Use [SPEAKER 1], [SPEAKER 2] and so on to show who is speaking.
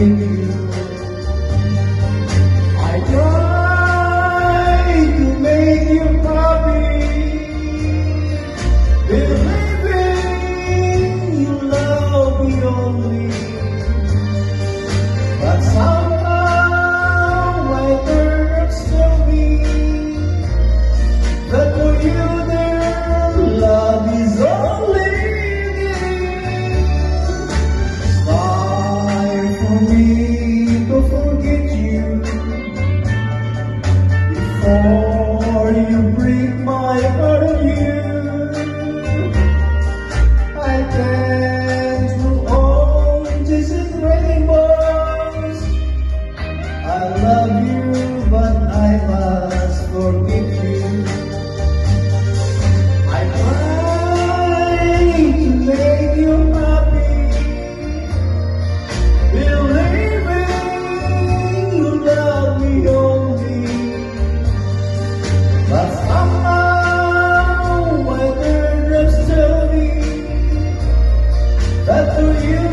[SPEAKER 1] forget you. I try to make you happy, believing you love me only, but somehow my nerves tell me that for you their love is only beginning. Try for me to forget you before you break my heart of you. I can't go on chasing rainbows. I love you, but I must forget you. I try to make you happy, believing you love me only, but somehow my nerves tell me that for you